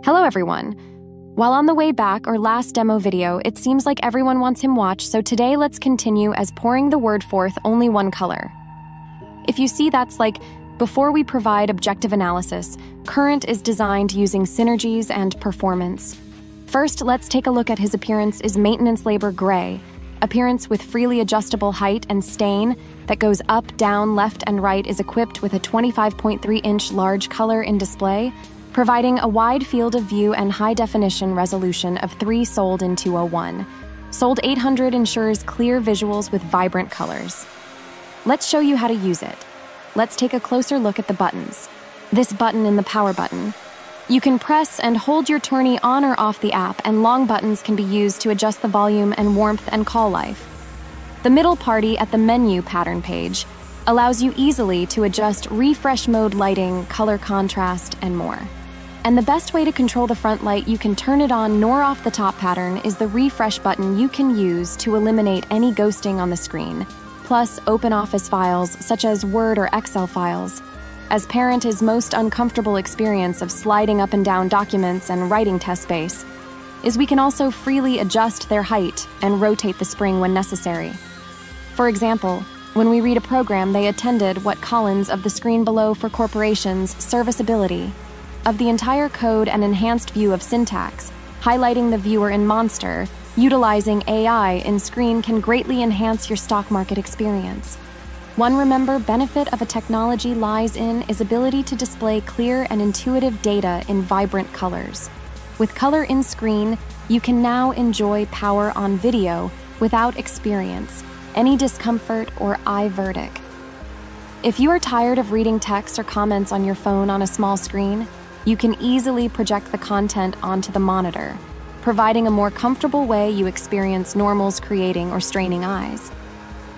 Hello everyone. While on the way back or last demo video, it seems like everyone wants him watched, so today let's continue as pouring the word forth only one color. If you see, that's like, before we provide objective analysis, Current is designed using synergies and performance. First, let's take a look at his appearance is Maintenance Labor Gray, appearance with freely adjustable height and stain that goes up, down, left, and right is equipped with a 25.3-inch large color in display, providing a wide field of view and high-definition resolution of 3 sold in 201. Sold 800 ensures clear visuals with vibrant colors. Let's show you how to use it. Let's take a closer look at the buttons. This button in the power button. You can press and hold your tourney on or off the app, and long buttons can be used to adjust the volume and warmth and call life. The middle party at the menu pattern page allows you easily to adjust refresh mode lighting, color contrast, and more. And the best way to control the front light you can turn it on nor off the top pattern is the refresh button you can use to eliminate any ghosting on the screen, plus open Office files such as Word or Excel files, as parent is most uncomfortable experience of sliding up and down documents and writing test space, is we can also freely adjust their height and rotate the spring when necessary. For example, when we read a program they attended what columns of the screen below for corporations serviceability, of the entire code and enhanced view of syntax, highlighting the viewer in Monster, utilizing AI in screen can greatly enhance your stock market experience. One benefit of a technology lies in is ability to display clear and intuitive data in vibrant colors. With color in screen, you can now enjoy power on video without experience any discomfort or eye vertigo. If you are tired of reading text or comments on your phone on a small screen, you can easily project the content onto the monitor, providing a more comfortable way you experience normals creating or straining eyes.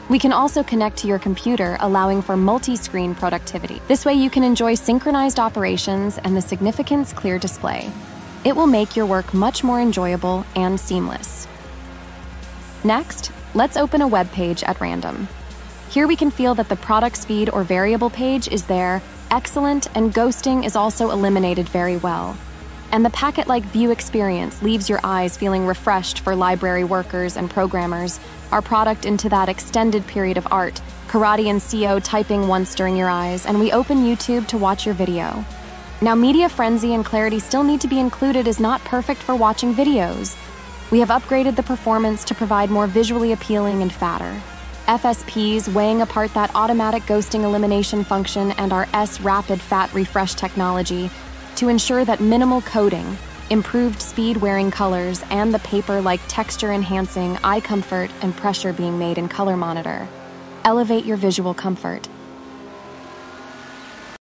We can also connect to your computer, allowing for multi-screen productivity. This way you can enjoy synchronized operations and the significance clear display. It will make your work much more enjoyable and seamless. Next, let's open a web page at random. Here we can feel that the products feed or variable page is there, excellent, and ghosting is also eliminated very well. And the packet-like view experience leaves your eyes feeling refreshed for library workers and programmers. Our product into that extended period of art, karate and CO typing once during your eyes, and we open YouTube to watch your video. Now, media frenzy and clarity still need to be included is not perfect for watching videos. We have upgraded the performance to provide more visually appealing and fatter. FSPs weighing apart that automatic ghosting elimination function and our rapid fat refresh technology to ensure that minimal coding, improved speed wearing colors, and the paper-like texture enhancing eye comfort and pressure being made in color monitor elevate your visual comfort.